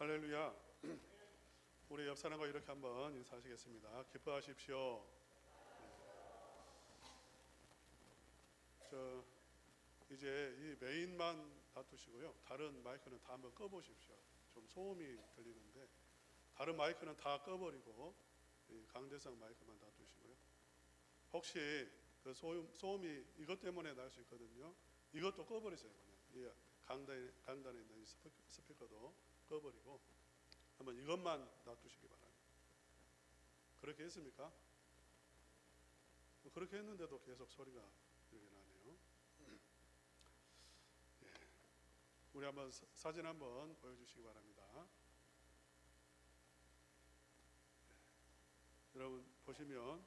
할렐루야. 우리 옆 사람과 이렇게 한번 인사하시겠습니다. 기뻐하십시오. 이제 이 메인만 놔두시고요. 다른 마이크는 다 한번 꺼보십시오. 좀 소음이 들리는데 다른 마이크는 다 꺼버리고 이 강대상 마이크만 놔두시고요. 혹시 그 소음이 이것 때문에 날 수 있거든요. 이것도 꺼버리세요. 그냥 이 강단에 있는 스피커도 꺼버리고 한번 이것만 놔두시기 바랍니다. 그렇게 했습니까? 그렇게 했는데도 계속 소리가 이렇게 나네요. 예. 우리 한번 사진 한번 보여주시기 바랍니다. 예. 여러분 보시면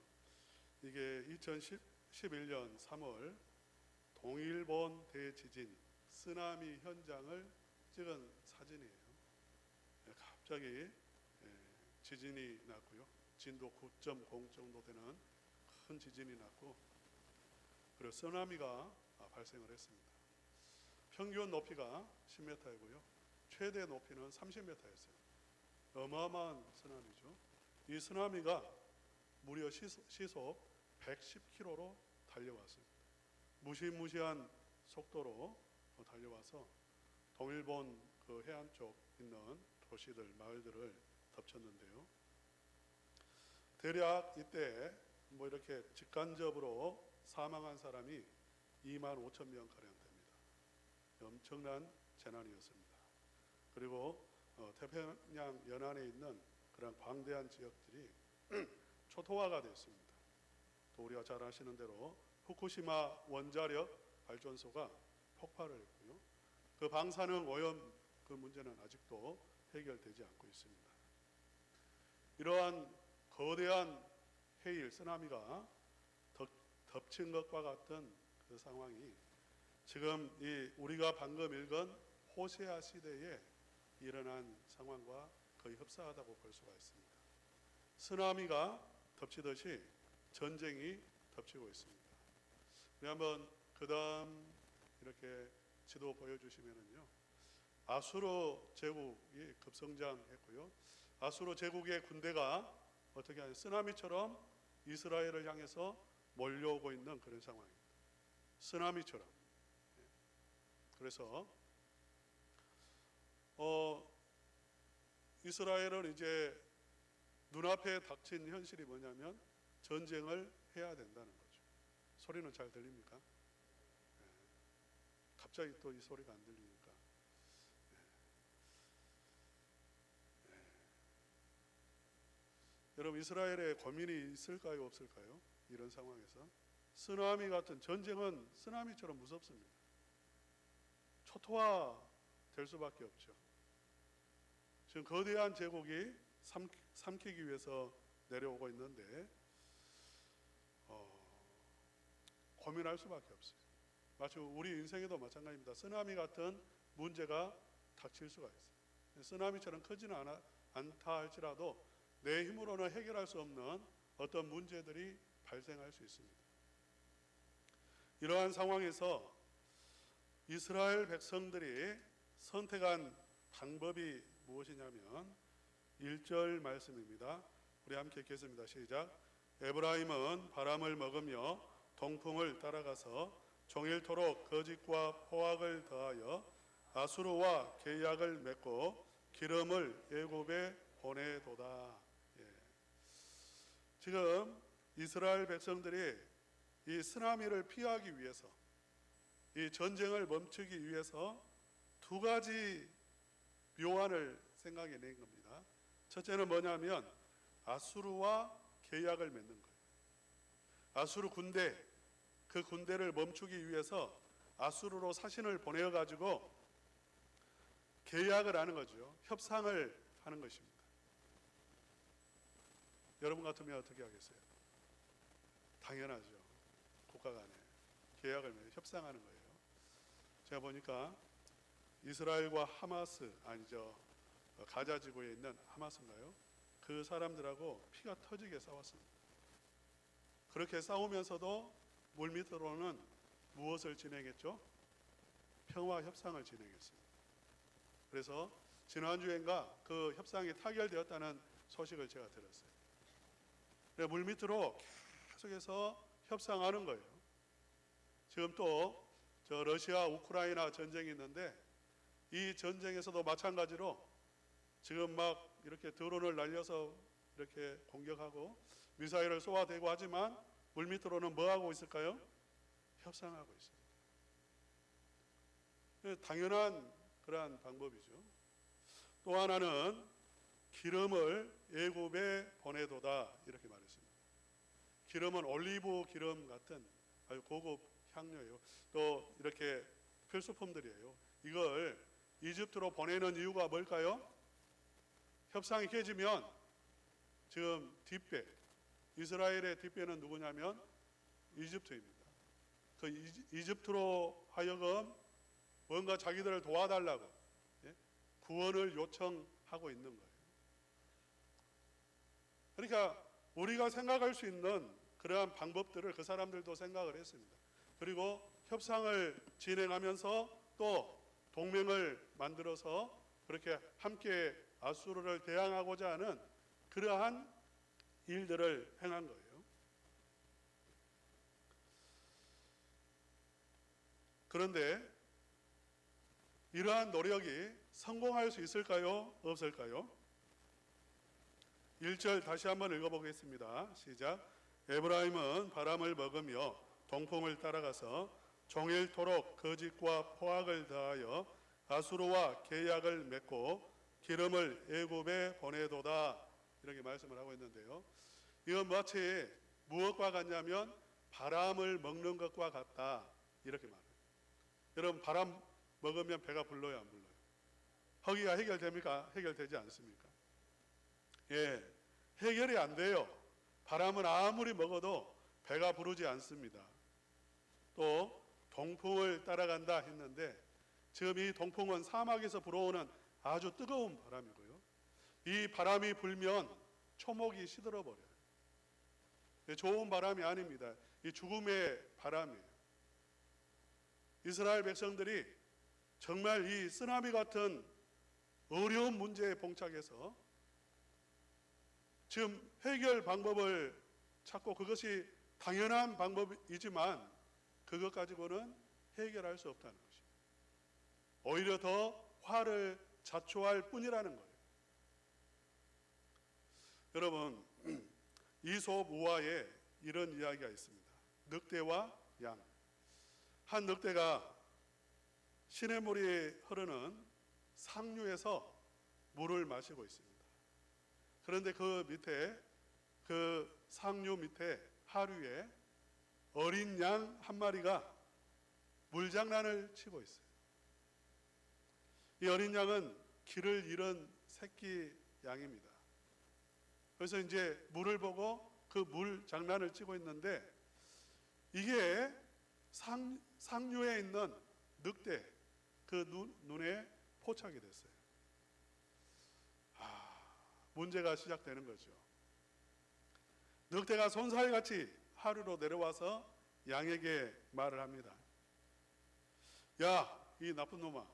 이게 2011년 3월 동일본 대지진 쓰나미 현장을 찍은 사진이에요. 갑자기 지진이 났고요. 진도 9.0 정도 되는 큰 지진이 났고, 그리고 쓰나미가 발생을 했습니다. 평균 높이가 10m이고요. 최대 높이는 30m였어요. 어마어마한 쓰나미죠. 이 쓰나미가 무려 시속 110km로 달려왔습니다. 무시무시한 속도로 달려와서 동일본 그 해안 쪽 있는 도시들, 마을들을 덮쳤는데요. 대략 이때 뭐 이렇게 직간접으로 사망한 사람이 25,000명 가량 됩니다. 엄청난 재난이었습니다. 그리고 태평양 연안에 있는 그런 광대한 지역들이 초토화가 됐습니다. 또 우리가 잘 아시는 대로 후쿠시마 원자력 발전소가 폭발을 했고요. 그 방사능 오염 그 문제는 아직도 해결되지 않고 있습니다. 이러한 거대한 해일, 쓰나미가 덮친 것과 같은 그 상황이 지금 우리가 방금 읽은 호세아 시대에 일어난 상황과 거의 흡사하다고 볼 수가 있습니다. 쓰나미가 덮치듯이 전쟁이 덮치고 있습니다. 우리 한번 그 다음 이렇게 지도 보여주시면은요. 아수르 제국이 급성장했고요. 아수르 제국의 군대가 어떻게 하냐, 쓰나미처럼 이스라엘을 향해서 몰려오고 있는 그런 상황입니다. 쓰나미처럼. 그래서 이스라엘은 이제 눈앞에 닥친 현실이 뭐냐면 전쟁을 해야 된다는 거죠. 소리는 잘 들립니까? 갑자기 또 이 소리가 안 들리니까. 여러분, 이스라엘에 고민이 있을까요, 없을까요? 이런 상황에서 쓰나미 같은 전쟁은 쓰나미처럼 무섭습니다. 초토화 될 수밖에 없죠. 지금 거대한 제국이 삼키기 위해서 내려오고 있는데 고민할 수밖에 없어요. 마치 우리 인생에도 마찬가지입니다. 쓰나미 같은 문제가 닥칠 수가 있어요. 쓰나미처럼 크지는 않다 할지라도 내 힘으로는 해결할 수 없는 어떤 문제들이 발생할 수 있습니다. 이러한 상황에서 이스라엘 백성들이 선택한 방법이 무엇이냐면 1절 말씀입니다. 우리 함께 읽겠습니다. 시작. 에브라임은 바람을 먹으며 동풍을 따라가서 종일토록 거짓과 포악을 더하여 아수르와 계약을 맺고 기름을 애굽에 보내도다. 지금 이스라엘 백성들이 이 쓰나미를 피하기 위해서, 이 전쟁을 멈추기 위해서 두 가지 묘안을 생각해 낸 겁니다. 첫째는 뭐냐면 아수르와 계약을 맺는 거예요. 아수르 군대, 그 군대를 멈추기 위해서 아수르로 사신을 보내어가지고 계약을 하는 거죠. 협상을 하는 것입니다. 여러분 같으면 어떻게 하겠어요? 당연하죠. 국가 간에 계약을 맺어 협상하는 거예요. 제가 보니까 이스라엘과 하마스, 아니죠, 가자 지구에 있는 하마스인가요? 그 사람들하고 피가 터지게 싸웠습니다. 그렇게 싸우면서도 물밑으로는 무엇을 진행했죠? 평화 협상을 진행했습니다. 그래서 지난주엔가 그 협상이 타결되었다는 소식을 제가 들었어요. 물밑으로 계속해서 협상하는 거예요. 지금 또 저 러시아 우크라이나 전쟁이 있는데 이 전쟁에서도 마찬가지로 지금 막 이렇게 드론을 날려서 이렇게 공격하고 미사일을 쏘아대고 하지만 물밑으로는 뭐 하고 있을까요? 협상하고 있습니다. 당연한 그러한 방법이죠. 또 하나는 기름을 애굽에 보내도다 이렇게 말했습니다. 기름은 올리브 기름 같은 아주 고급 향료예요. 또 이렇게 필수품들이에요. 이걸 이집트로 보내는 이유가 뭘까요? 협상이 깨지면 지금 뒷배, 이스라엘의 뒷배는 누구냐면 이집트입니다. 그 이집트로 하여금 뭔가 자기들을 도와달라고 구원을 요청하고 있는 거예요. 그러니까 우리가 생각할 수 있는 그러한 방법들을 그 사람들도 생각을 했습니다. 그리고 협상을 진행하면서 또 동맹을 만들어서 그렇게 함께 아수르를 대항하고자 하는 그러한 일들을 행한 거예요. 그런데 이러한 노력이 성공할 수 있을까요? 없을까요? 1절 다시 한번 읽어보겠습니다. 시작. 에브라임은 바람을 먹으며 동풍을 따라가서 종일토록 거짓과 포악을 다하여 아수르와 계약을 맺고 기름을 애굽에 보내도다 이렇게 말씀을 하고 있는데요. 이건 마치 무엇과 같냐면 바람을 먹는 것과 같다 이렇게 말해요. 여러분 바람 먹으면 배가 불러요 안 불러요? 허기가 해결됩니까? 해결되지 않습니까? 예, 해결이 안 돼요. 바람은 아무리 먹어도 배가 부르지 않습니다. 또 동풍을 따라간다 했는데 지금 이 동풍은 사막에서 불어오는 아주 뜨거운 바람이고요. 이 바람이 불면 초목이 시들어 버려요. 좋은 바람이 아닙니다. 이 죽음의 바람이에요. 이스라엘 백성들이 정말 이 쓰나미 같은 어려운 문제에 봉착해서 지금 해결 방법을 찾고 그것이 당연한 방법이지만 그것 가지고는 해결할 수 없다는 것입니다. 오히려 더 화를 자초할 뿐이라는 거예요. 여러분, 이솝 우화에 이런 이야기가 있습니다. 늑대와 양. 한 늑대가 시냇물이 흐르는 상류에서 물을 마시고 있습니다. 그런데 그 밑에 그 상류 밑에 하류에 어린 양 한 마리가 물장난을 치고 있어요. 이 어린 양은 길을 잃은 새끼 양입니다. 그래서 이제 물을 보고 그 물 장난을 치고 있는데 이게 상류에 있는 늑대 그 눈에 포착이 됐어요. 문제가 시작되는 거죠. 늑대가 손살같이 하루로 내려와서 양에게 말을 합니다. 야, 이 나쁜 놈아,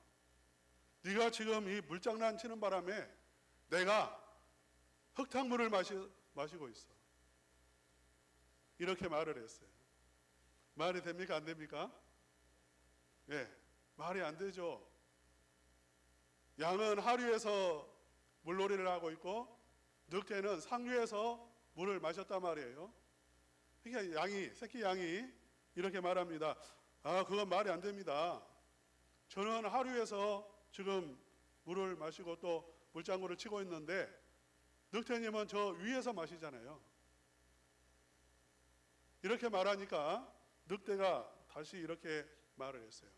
네가 지금 이 물장난 치는 바람에 내가 흙탕물을 마시고 있어. 이렇게 말을 했어요. 말이 됩니까? 안 됩니까? 네, 말이 안 되죠. 양은 하류에서 물놀이를 하고 있고 늑대는 상류에서 물을 마셨단 말이에요. 그러니까 새끼 양이 이렇게 말합니다. 그건 말이 안 됩니다. 저는 하류에서 지금 물을 마시고 또 물장구를 치고 있는데 늑대님은 저 위에서 마시잖아요. 이렇게 말하니까 늑대가 다시 이렇게 말을 했어요.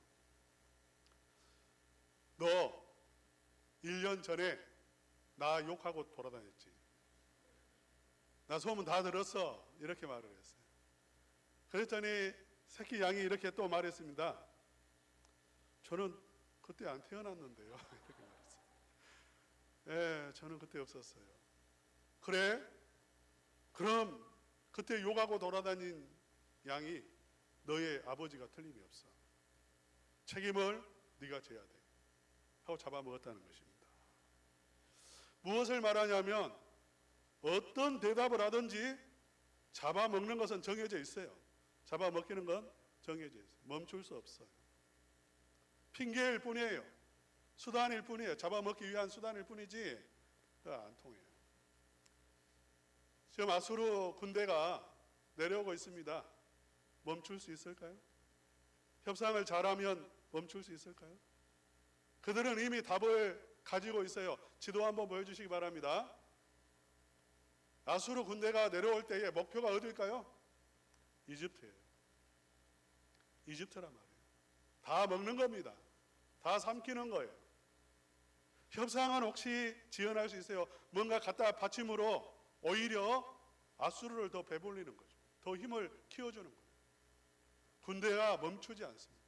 너 1년 전에 나 욕하고 돌아다녔지. 나 소문 다 들었어. 이렇게 말을 했어요. 그랬더니 새끼 양이 이렇게 또 말했습니다. 저는 그때 안 태어났는데요. 이렇게 말했어요. 예, 저는 그때 없었어요. 그래? 그럼 그때 욕하고 돌아다닌 양이 너의 아버지가 틀림이 없어. 책임을 네가 져야 돼. 하고 잡아먹었다는 것입니다. 무엇을 말하냐면 어떤 대답을 하든지 잡아먹는 것은 정해져 있어요. 잡아먹히는 건 정해져 있어요. 멈출 수 없어요. 핑계일 뿐이에요. 수단일 뿐이에요. 잡아먹기 위한 수단일 뿐이지 안 통해요. 지금 아수르 군대가 내려오고 있습니다. 멈출 수 있을까요? 협상을 잘하면 멈출 수 있을까요? 그들은 이미 답을 가지고 있어요. 지도 한번 보여주시기 바랍니다. 아수르 군대가 내려올 때의 목표가 어딜까요? 이집트예요. 이집트란 말이에요. 다 먹는 겁니다. 다 삼키는 거예요. 협상은 혹시 지연할 수 있어요. 뭔가 갖다 받침으로 오히려 아수르를 더 배불리는 거죠. 더 힘을 키워주는 거예요. 군대가 멈추지 않습니다.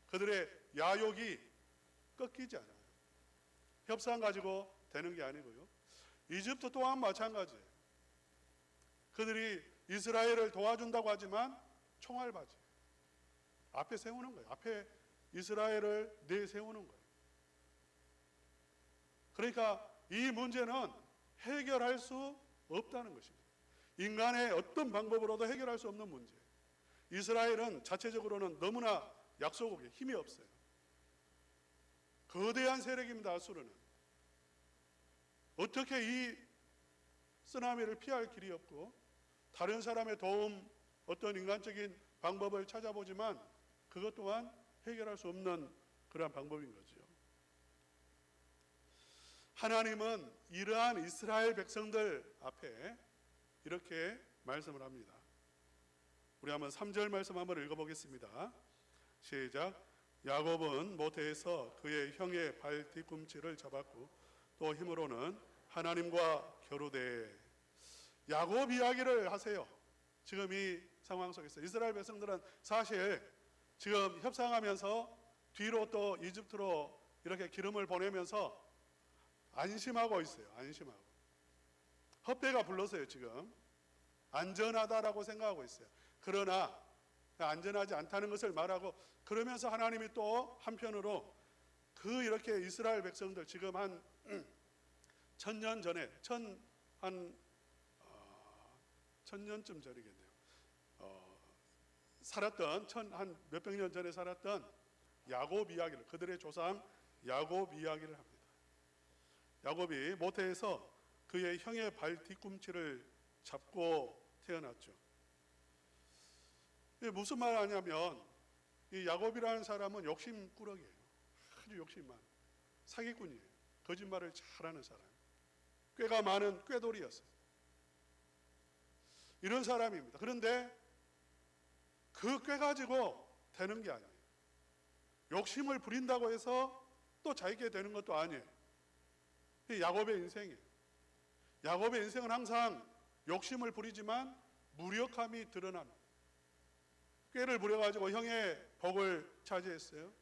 그들의 야욕이 꺾이지 않아요. 협상 가지고 되는 게 아니고요. 이집트 또한 마찬가지예요. 그들이 이스라엘을 도와준다고 하지만 총알바지. 앞에 세우는 거예요. 앞에 이스라엘을 내세우는 거예요. 그러니까 이 문제는 해결할 수 없다는 것입니다. 인간의 어떤 방법으로도 해결할 수 없는 문제예요. 이스라엘은 자체적으로는 너무나 약소국에 힘이 없어요. 거대한 세력입니다. 아수르는. 어떻게 이 쓰나미를 피할 길이 없고 다른 사람의 도움, 어떤 인간적인 방법을 찾아보지만 그것 또한 해결할 수 없는 그러한 방법인 거죠. 하나님은 이러한 이스라엘 백성들 앞에 이렇게 말씀을 합니다. 우리 한번 3절 말씀 한번 읽어보겠습니다. 시작. 야곱은 모태에서 그의 형의 발 뒤꿈치를 잡았고 또 힘으로는 하나님과 겨루되. 야곱 이야기를 하세요. 지금 이 상황 속에서 이스라엘 백성들은 사실 지금 협상하면서 뒤로 또 이집트로 이렇게 기름을 보내면서 안심하고 있어요. 안심하고. 헛배가 불렀어요. 지금 안전하다라고 생각하고 있어요. 그러나 안전하지 않다는 것을 말하고, 그러면서 하나님이 또 한편으로 그 이렇게 이스라엘 백성들 지금 한 1000년 전에 한 1000년쯤 전이겠네요. 살았던 한 몇백 년 전에 살았던 야곱 이야기를, 그들의 조상 야곱 이야기를 합니다. 야곱이 모태에서 그의 형의 발 뒤꿈치를 잡고 태어났죠. 무슨 말 하냐면 이 야곱이라는 사람은 욕심꾸러기예요. 아주 욕심 많은 사기꾼이에요. 거짓말을 잘하는 사람, 꾀가 많은 꾀돌이였어요. 이런 사람입니다. 그런데 그 꾀 가지고 되는 게 아니에요. 욕심을 부린다고 해서 또 자기게 되는 것도 아니에요. 이 야곱의 인생이에요. 야곱의 인생은 항상 욕심을 부리지만 무력함이 드러납니다. 꾀를 부려가지고 형의 복을 차지했어요.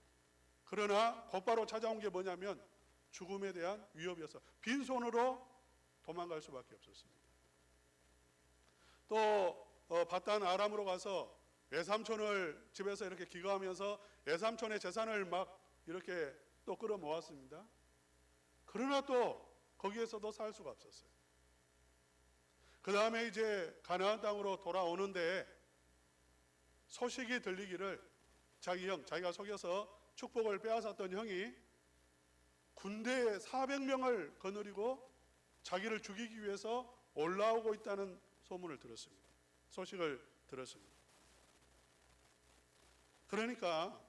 그러나 곧바로 찾아온 게 뭐냐면 죽음에 대한 위협이어서 빈손으로 도망갈 수밖에 없었습니다. 또 바단 아람으로 가서 외삼촌을 집에서 이렇게 기거하면서 외삼촌의 재산을 막 이렇게 또 끌어모았습니다. 그러나 또 거기에서도 살 수가 없었어요. 그 다음에 이제 가나안 땅으로 돌아오는데 소식이 들리기를 자기 형, 자기가 속여서 축복을 빼앗았던 형이 군대에 400명을 거느리고 자기를 죽이기 위해서 올라오고 있다는 소문을 들었습니다. 소식을 들었습니다. 그러니까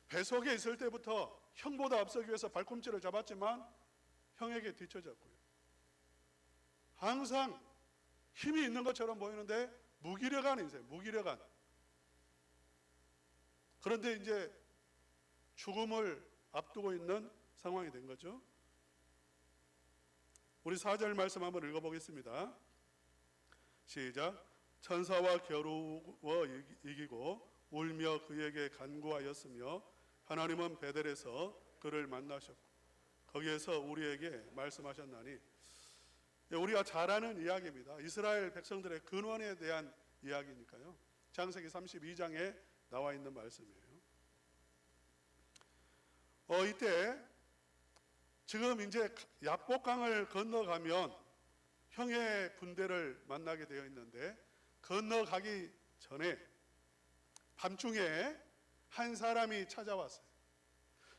뱃속에 있을 때부터 형보다 앞서기 위해서 발꿈치를 잡았지만 형에게 뒤처졌고요. 항상 힘이 있는 것처럼 보이는데 무기력한 인생, 무기력한. 그런데 이제 죽음을 앞두고 있는 상황이 된 거죠. 우리 4절 말씀 한번 읽어보겠습니다. 시작. 천사와 겨루어 이기고 울며 그에게 간구하였으며 하나님은 베델에서 그를 만나셨고 거기에서 우리에게 말씀하셨나니. 우리가 잘 아는 이야기입니다. 이스라엘 백성들의 근원에 대한 이야기니까요. 창세기 32장에 나와 있는 말씀이에요. 이때 지금 이제 야복강을 건너가면 형의 군대를 만나게 되어 있는데, 건너가기 전에 밤중에 한 사람이 찾아왔어요.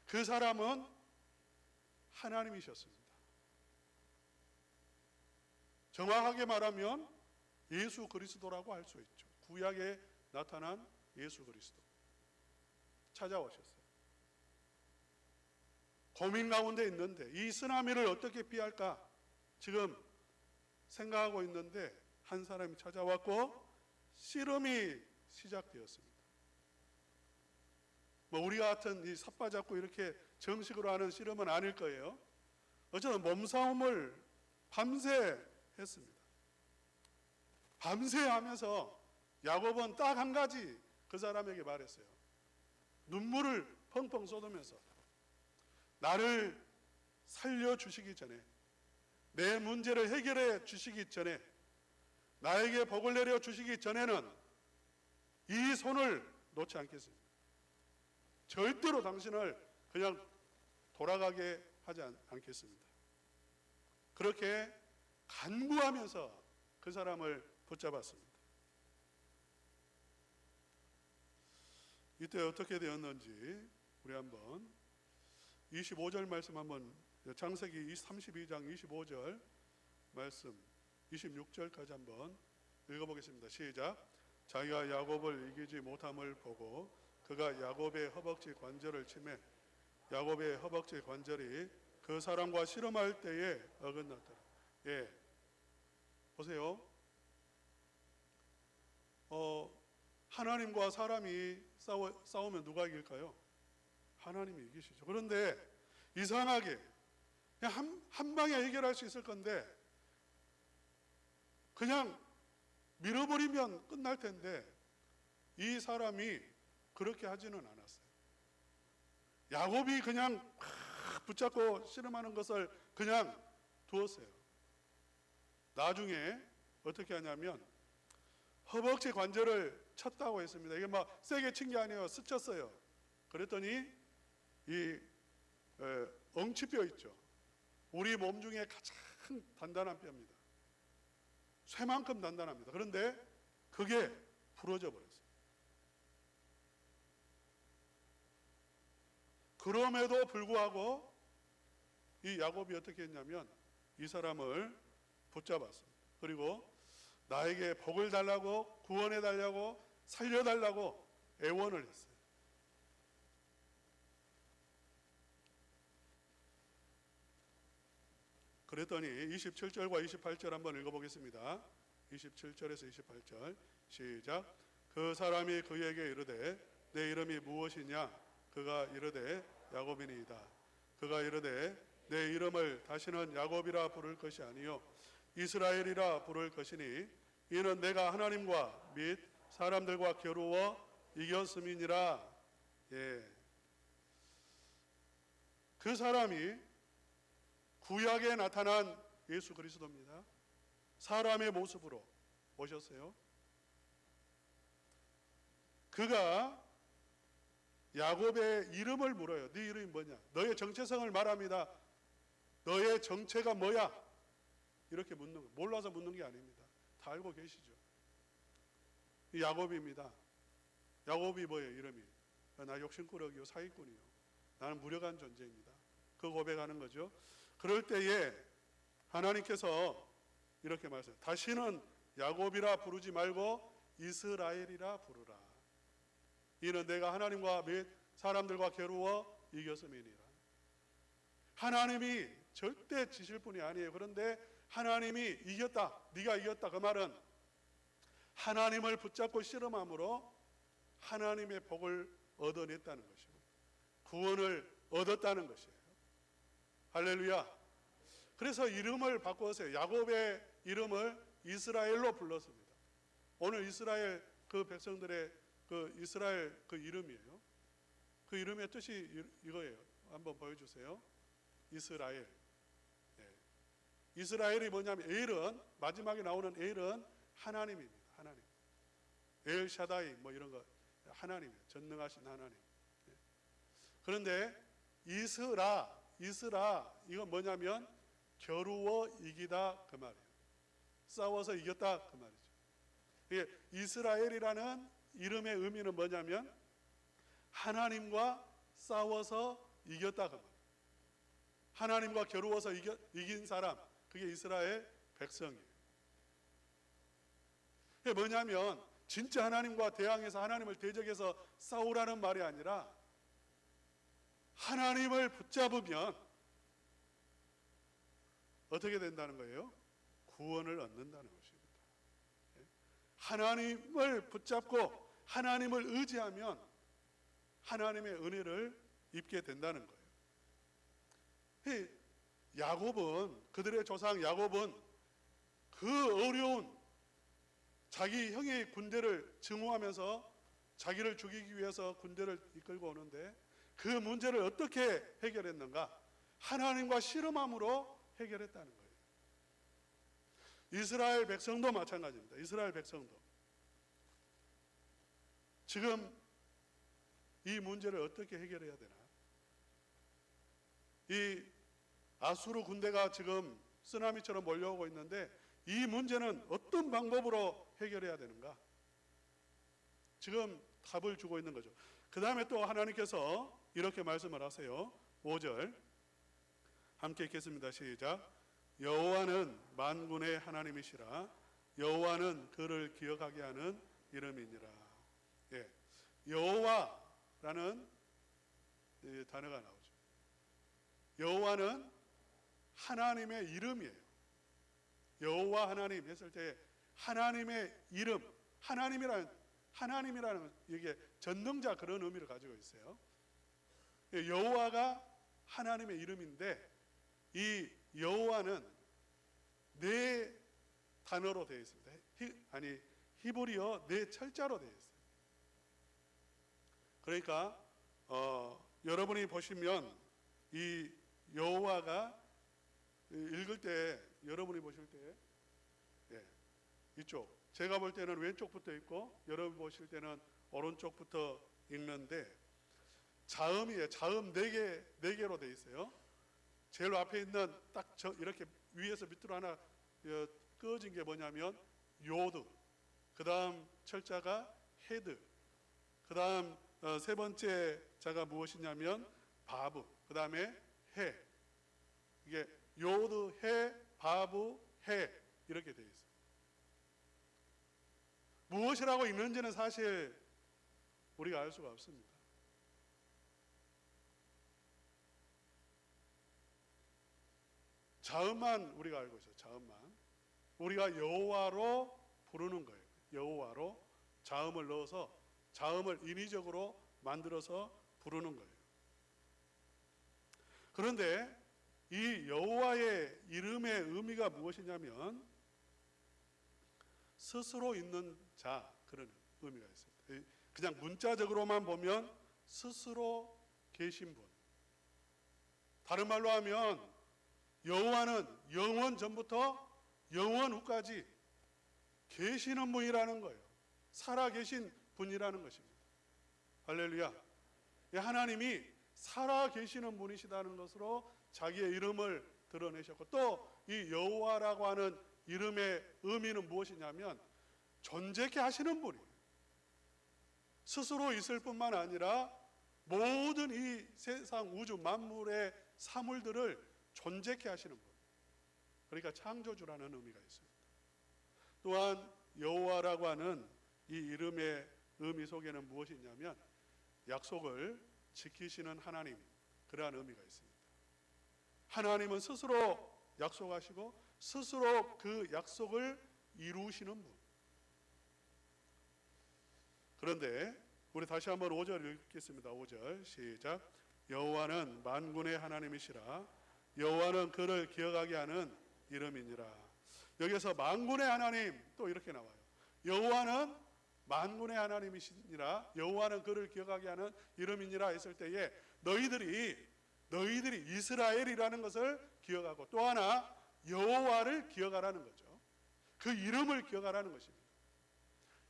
그 사람은 하나님이셨습니다. 정확하게 말하면 예수 그리스도라고 할 수 있죠. 구약에 나타난 예수 그리스도 찾아오셨어요. 고민 가운데 있는데 이 쓰나미를 어떻게 피할까 지금 생각하고 있는데, 한 사람이 찾아왔고 씨름이 시작되었습니다. 뭐 우리 같은 이 삿바 잡고 이렇게 정식으로 하는 씨름은 아닐 거예요. 어쨌든 몸싸움을 밤새 했습니다. 밤새 하면서 야곱은 딱 한 가지 그 사람에게 말했어요. 눈물을 펑펑 쏟으면서, 나를 살려주시기 전에, 내 문제를 해결해 주시기 전에, 나에게 복을 내려 주시기 전에는 이 손을 놓지 않겠습니다. 절대로 당신을 그냥 돌아가게 하지 않겠습니다. 그렇게 간구하면서 그 사람을 붙잡았습니다. 이때 어떻게 되었는지 우리 한번 25절 말씀 한번, 창세기 32장 25절 말씀 26절까지 한번 읽어보겠습니다. 시작. 자기가 야곱을 이기지 못함을 보고 그가 야곱의 허벅지 관절을 치매 야곱의 허벅지 관절이 그 사람과 씨름할 때에 어긋났더라. 예, 보세요. 하나님과 사람이 싸우면 누가 이길까요? 하나님이 이기시죠. 그런데 이상하게 그냥 한 방에 해결할 수 있을 건데 그냥 밀어버리면 끝날 텐데 이 사람이 그렇게 하지는 않았어요. 야곱이 그냥 붙잡고 씨름하는 것을 그냥 두었어요. 나중에 어떻게 하냐면 허벅지 관절을 쳤다고 했습니다. 이게 막 세게 친 게 아니에요. 스쳤어요. 그랬더니 이 엉치뼈 있죠. 우리 몸 중에 가장 단단한 뼈입니다. 쇠만큼 단단합니다. 그런데 그게 부러져 버렸어요. 그럼에도 불구하고 이 야곱이 어떻게 했냐면 이 사람을 붙잡았습니다. 그리고 나에게 복을 달라고, 구원해 달라고, 살려달라고 애원을 했어요. 그랬더니 27절과 28절 한번 읽어보겠습니다. 27절에서 28절 시작. 그 사람이 그에게 이르되 내 이름이 무엇이냐? 그가 이르되 야곱이니이다. 그가 이르되 내 이름을 다시는 야곱이라 부를 것이 아니요 이스라엘이라 부를 것이니 이는 내가 하나님과 및 사람들과 겨루어 이겼음이니라. 예. 그 사람이 구약에 나타난 예수 그리스도입니다. 사람의 모습으로 오셨어요. 그가 야곱의 이름을 물어요. 네 이름이 뭐냐? 너의 정체성을 말합니다. 너의 정체가 뭐야? 이렇게 묻는 거예요. 몰라서 묻는 게 아닙니다. 다 알고 계시죠. 이 야곱입니다. 야곱이 뭐예요? 이름이 나 욕심꾸러기요 사기꾼이요. 나는 무력한 존재입니다. 그 고백하는 거죠. 그럴 때에 하나님께서 이렇게 말씀해요. 다시는 야곱이라 부르지 말고 이스라엘이라 부르라. 이는 내가 하나님과 및 사람들과 겨루어 이겼음이니라. 하나님이 절대 지실 분이 아니에요. 그런데 하나님이 이겼다, 네가 이겼다. 그 말은 하나님을 붙잡고 씨름함으로 하나님의 복을 얻어냈다는 것이고 구원을 얻었다는 것이에요. 할렐루야. 그래서 이름을 바꾸었어요. 야곱의 이름을 이스라엘로 불렀습니다. 오늘 이스라엘 그 백성들의 그 이스라엘 그 이름이에요. 그 이름의 뜻이 이거예요. 한번 보여주세요. 이스라엘. 네. 이스라엘이 뭐냐면 엘은 마지막에 나오는 엘은 하나님입니다. 하나님. 엘 샤다이 뭐 이런 거 하나님이에요. 전능하신 하나님. 네. 그런데 이스라 있으라. 이건 뭐냐면 겨루어 이기다 그 말이에요. 싸워서 이겼다 그 말이죠. 이게 이스라엘이라는 이름의 의미는 뭐냐면 하나님과 싸워서 이겼다 그 말이에요. 하나님과 겨루어서 이긴 사람, 그게 이스라엘 백성이에요. 그게 뭐냐면 진짜 하나님과 대항해서 하나님을 대적해서 싸우라는 말이 아니라 하나님을 붙잡으면 어떻게 된다는 거예요? 구원을 얻는다는 것입니다. 하나님을 붙잡고 하나님을 의지하면 하나님의 은혜를 입게 된다는 거예요. 야곱은, 그들의 조상 야곱은 그 어려운 자기 형의 군대를 증오하면서 자기를 죽이기 위해서 군대를 이끌고 오는데 그 문제를 어떻게 해결했는가? 하나님과 씨름함으로 해결했다는 거예요. 이스라엘 백성도 마찬가지입니다. 이스라엘 백성도 지금 이 문제를 어떻게 해결해야 되나? 이 아수르 군대가 지금 쓰나미처럼 몰려오고 있는데 이 문제는 어떤 방법으로 해결해야 되는가? 지금 답을 주고 있는 거죠. 그 다음에 또 하나님께서 이렇게 말씀을 하세요. 5절 함께 읽겠습니다. 시작. 여호와는 만군의 하나님이시라. 여호와는 그를 기억하게 하는 이름이니라. 예, 여호와라는 단어가 나오죠. 여호와는 하나님의 이름이에요. 여호와 하나님 했을 때 하나님의 이름, 하나님이라는 이게 전능자 그런 의미를 가지고 있어요. 여호와가 하나님의 이름인데 이 여호와는 네 단어로 되어 있습니다. 히브리어 네 철자로 되어 있어요. 그러니까 여러분이 보시면 이 여호와가 읽을 때 여러분이 보실 때 이쪽 제가 볼 때는 왼쪽부터 읽고 여러분 보실 때는 오른쪽부터 읽는데 자음이에요. 자음 네 개로 되어 있어요. 제일 앞에 있는 딱 이렇게 위에서 밑으로 하나 끄어진 게 뭐냐면 요드, 그 다음 철자가 헤드, 그 다음 세 번째 자가 무엇이냐면 바브, 그 다음에 해. 이게 요드, 해, 바브, 해 이렇게 되어 있어요. 무엇이라고 읽는지는 사실 우리가 알 수가 없습니다. 자음만 우리가 알고 있어요. 자음만. 우리가 여호와로 부르는 거예요. 여호와로 자음을 넣어서 자음을 인위적으로 만들어서 부르는 거예요. 그런데 이 여호와의 이름의 의미가 무엇이냐면 스스로 있는 자, 그런 의미가 있습니다. 그냥 문자적으로만 보면 스스로 계신 분. 다른 말로 하면 여호와는 영원 전부터 영원 후까지 계시는 분이라는 거예요. 살아계신 분이라는 것입니다. 할렐루야. 하나님이 살아계시는 분이시다는 것으로 자기의 이름을 드러내셨고 또 이 여호와라고 하는 이름의 의미는 무엇이냐면 존재케 하시는 분이에요. 스스로 있을 뿐만 아니라 모든 이 세상 우주 만물의 사물들을 존재케 하시는 분. 그러니까 창조주라는 의미가 있습니다. 또한 여호와라고 하는 이 이름의 의미 속에는 무엇이 있냐면 약속을 지키시는 하나님, 그러한 의미가 있습니다. 하나님은 스스로 약속하시고 스스로 그 약속을 이루시는 분. 그런데 우리 다시 한번 5절 읽겠습니다. 5절 시작. 여호와는 만군의 하나님이시라. 여호와는 그를 기억하게 하는 이름이니라. 여기서 만군의 하나님 또 이렇게 나와요. 여호와는 만군의 하나님이시니라. 여호와는 그를 기억하게 하는 이름이니라 했을 때에 너희들이 이스라엘이라는 것을 기억하고 또 하나 여호와를 기억하라는 거죠. 그 이름을 기억하라는 것입니다.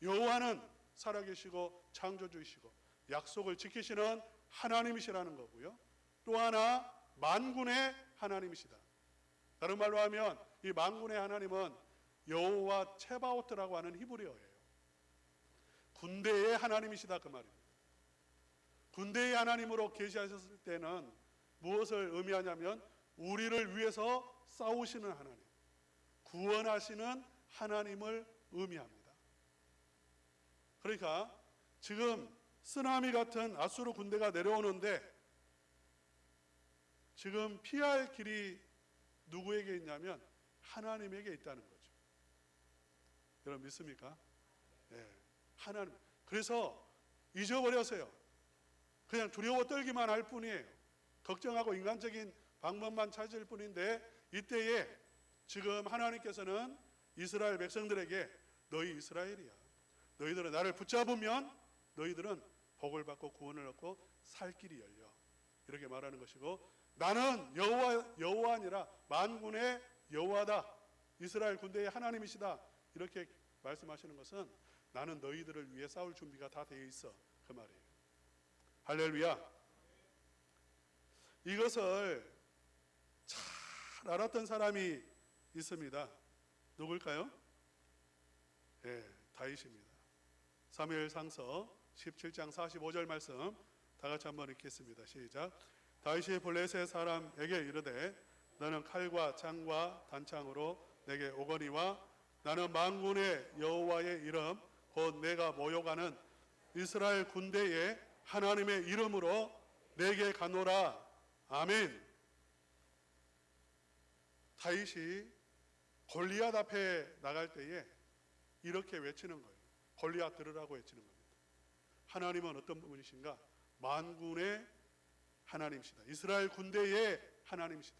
여호와는 살아계시고 창조주이시고 약속을 지키시는 하나님이시라는 거고요. 또 하나 만군의 하나님이시다. 다른 말로 하면 이 만군의 하나님은 여호와 체바오트라고 하는 히브리어예요. 군대의 하나님이시다 그 말입니다. 군대의 하나님으로 계시하셨을 때는 무엇을 의미하냐면 우리를 위해서 싸우시는 하나님, 구원하시는 하나님을 의미합니다. 그러니까 지금 쓰나미 같은 아수르 군대가 내려오는데 지금 피할 길이 누구에게 있냐면 하나님에게 있다는 거죠. 여러분 믿습니까? 네, 하나님. 그래서 잊어버렸어요. 그냥 두려워 떨기만 할 뿐이에요. 걱정하고 인간적인 방법만 찾을 뿐인데 이때에 지금 하나님께서는 이스라엘 백성들에게 너희 이스라엘이야. 너희들은 나를 붙잡으면 너희들은 복을 받고 구원을 얻고 살 길이 열려. 이렇게 말하는 것이고 나는 여호와 아니라 만군의 여호와다. 이스라엘 군대의 하나님이시다. 이렇게 말씀하시는 것은 나는 너희들을 위해 싸울 준비가 다 되어 있어. 그 말이에요. 할렐루야. 이것을 잘 알았던 사람이 있습니다. 누굴까요? 네, 다윗입니다. 사무엘상서 17장 45절 말씀 다 같이 한번 읽겠습니다. 시작. 다윗이 블레셋 사람에게 이르되 너는 칼과 창과 단창으로 내게 오거니와 나는 만군의 여호와의 이름 곧 내가 모욕하는 이스라엘 군대의 하나님의 이름으로 내게 가노라. 아멘. 다윗이 골리앗 앞에 나갈 때에 이렇게 외치는 거예요. 골리앗 들으라고 외치는 겁니다. 하나님은 어떤 분이신가? 만군의 하나님이시다. 이스라엘 군대의 하나님이시다.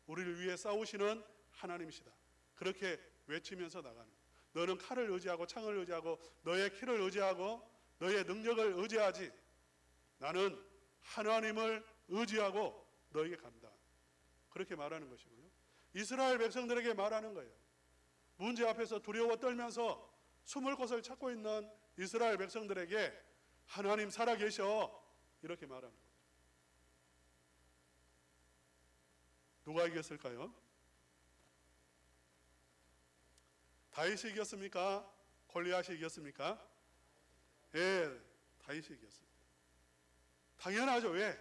우리를 위해 싸우시는 하나님이시다. 그렇게 외치면서 나가는 거예요. 너는 칼을 의지하고 창을 의지하고 너의 키를 의지하고 너의 능력을 의지하지 나는 하나님을 의지하고 너에게 간다. 그렇게 말하는 것이고요. 이스라엘 백성들에게 말하는 거예요. 문제 앞에서 두려워 떨면서 숨을 곳을 찾고 있는 이스라엘 백성들에게 하나님 살아계셔. 이렇게 말하는 거예요. 누가 이겼을까요? 다윗이 이겼습니까? 골리앗이 이겼습니까? 예, 다윗이 이겼습니다. 당연하죠. 왜?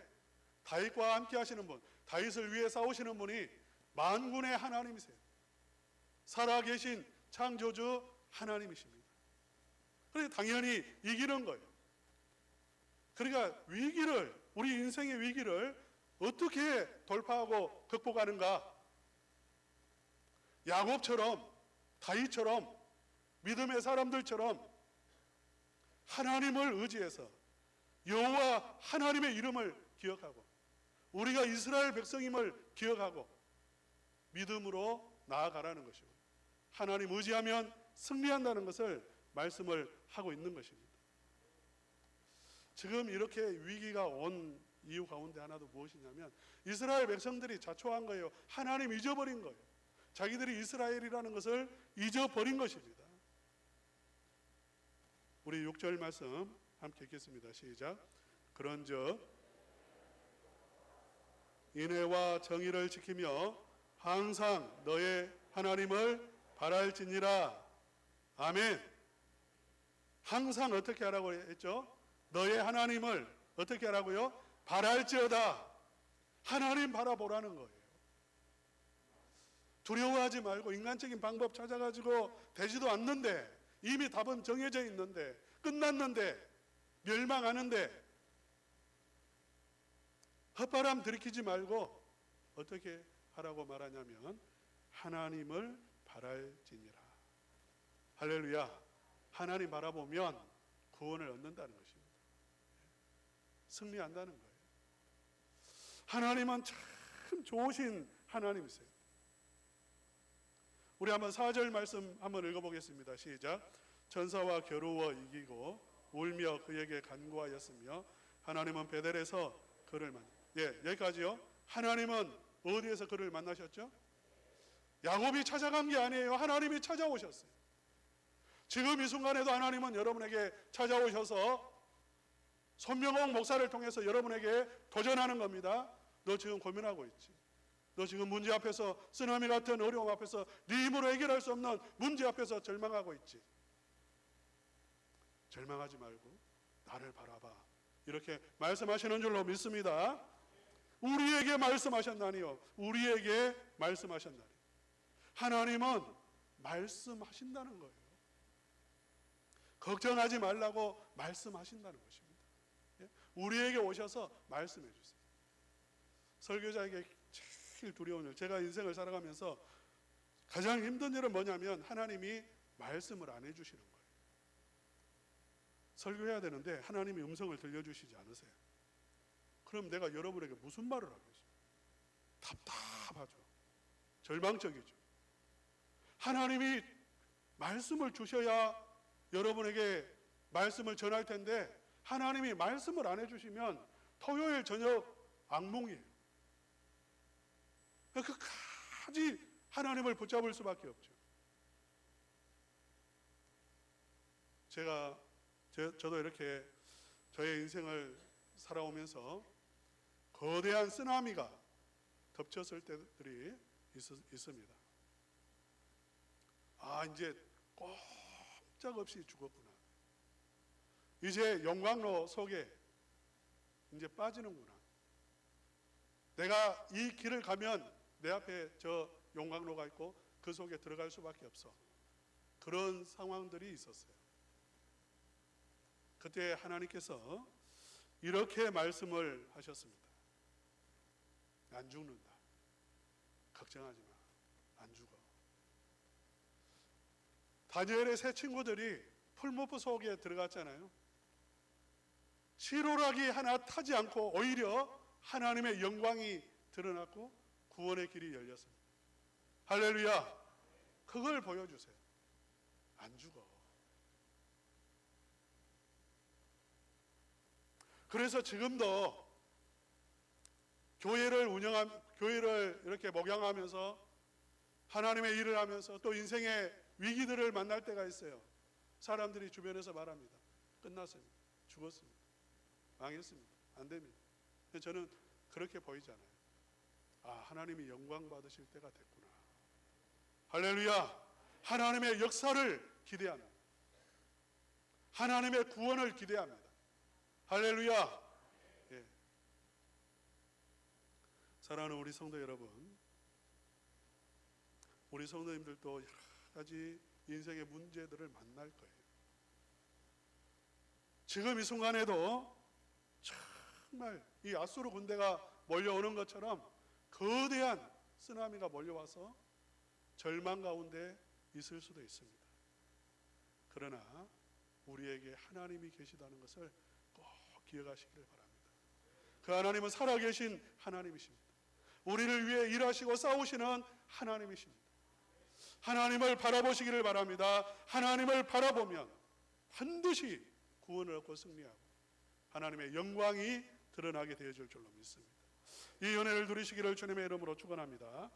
다윗과 함께 하시는 분, 다윗을 위해 싸우시는 분이 만군의 하나님이세요. 살아계신 창조주 하나님이십니다. 그러니까 당연히 이기는 거예요. 그러니까 위기를, 우리 인생의 위기를 어떻게 돌파하고 극복하는가? 야곱처럼, 다윗처럼, 믿음의 사람들처럼 하나님을 의지해서 여호와 하나님의 이름을 기억하고 우리가 이스라엘 백성임을 기억하고 믿음으로 나아가라는 것이고 하나님 의지하면 승리한다는 것을 말씀을 하고 있는 것입니다. 지금 이렇게 위기가 온 이유 가운데 하나도 무엇이냐면 이스라엘 백성들이 자초한 거예요. 하나님 잊어버린 거예요. 자기들이 이스라엘이라는 것을 잊어버린 것입니다. 우리 6절 말씀 함께 읽겠습니다. 시작. 그런즉 인애와 정의를 지키며 항상 너의 하나님을 바랄지니라. 아멘. 항상 어떻게 하라고 했죠? 너의 하나님을 어떻게 하라고요? 바랄지어다. 하나님 바라보라는 거예요. 두려워하지 말고 인간적인 방법 찾아가지고 되지도 않는데 이미 답은 정해져 있는데 끝났는데 멸망하는데 헛바람 들이키지 말고 어떻게 하라고 말하냐면 하나님을 바랄지니라. 할렐루야. 하나님 바라보면 구원을 얻는다는 것입니다. 승리한다는 거예요. 하나님은 참 좋으신 하나님이세요. 우리 한번 4절 말씀 한번 읽어보겠습니다. 시작. 천사와 겨루어 이기고 울며 그에게 간구하였으며 하나님은 베델에서 그를 여기까지요. 하나님은 어디에서 그를 만나셨죠? 야곱이 찾아간 게 아니에요. 하나님이 찾아오셨어요. 지금 이 순간에도 하나님은 여러분에게 찾아오셔서 손명옥 목사를 통해서 여러분에게 도전하는 겁니다. 너 지금 고민하고 있지. 너 지금 문제 앞에서, 쓰나미 같은 어려움 앞에서, 네 힘으로 해결할 수 없는 문제 앞에서 절망하고 있지. 절망하지 말고 나를 바라봐. 이렇게 말씀하시는 줄로 믿습니다. 우리에게 말씀하셨나니요. 우리에게 말씀하셨나니. 하나님은 말씀하신다는 거예요. 걱정하지 말라고 말씀하신다는 것입니다. 우리에게 오셔서 말씀해 주세요. 설교자에게 제일 두려운 일, 제가 인생을 살아가면서 가장 힘든 일은 뭐냐면 하나님이 말씀을 안 해주시는 거예요. 설교해야 되는데 하나님이 음성을 들려주시지 않으세요. 그럼 내가 여러분에게 무슨 말을 하겠어요? 답답하죠. 절망적이죠. 하나님이 말씀을 주셔야 여러분에게 말씀을 전할 텐데 하나님이 말씀을 안 해주시면 토요일 저녁 악몽이에요. 끝까지 하나님을 붙잡을 수밖에 없죠. 저도 이렇게 저의 인생을 살아오면서 거대한 쓰나미가 덮쳤을 때들이 있습니다. 아, 이제 꼼짝없이 죽었구나. 이제 용광로 속에 이제 빠지는구나. 내가 이 길을 가면 내 앞에 저 용광로가 있고 그 속에 들어갈 수밖에 없어. 그런 상황들이 있었어요. 그때 하나님께서 이렇게 말씀을 하셨습니다. 안 죽는다. 걱정하지 마. 안 죽어. 다니엘의 세 친구들이 풀무프 속에 들어갔잖아요. 시로라기 하나 타지 않고 오히려 하나님의 영광이 드러났고 구원의 길이 열렸습니다. 할렐루야. 그걸 보여주세요. 안 죽어. 그래서 지금도 교회를 이렇게 목양하면서 하나님의 일을 하면서 또 인생의 위기들을 만날 때가 있어요. 사람들이 주변에서 말합니다. 끝났습니다. 죽었습니다. 망했습니다. 안 됩니다. 저는 그렇게 보이잖아요. 아, 하나님이 영광 받으실 때가 됐구나. 할렐루야. 하나님의 역사를 기대합니다. 하나님의 구원을 기대합니다. 할렐루야. 예. 사랑하는 우리 성도 여러분, 우리 성도님들도 여러 가지 인생의 문제들을 만날 거예요. 지금 이 순간에도 정말 이 아수르 군대가 몰려오는 것처럼 거대한 쓰나미가 몰려와서 절망 가운데 있을 수도 있습니다. 그러나 우리에게 하나님이 계시다는 것을 꼭 기억하시기를 바랍니다. 그 하나님은 살아계신 하나님이십니다. 우리를 위해 일하시고 싸우시는 하나님이십니다. 하나님을 바라보시기를 바랍니다. 하나님을 바라보면 반드시 구원을 얻고 승리하고 하나님의 영광이 드러나게 되어줄 줄로 믿습니다. 이 은혜를 누리시기를 주님의 이름으로 축원합니다.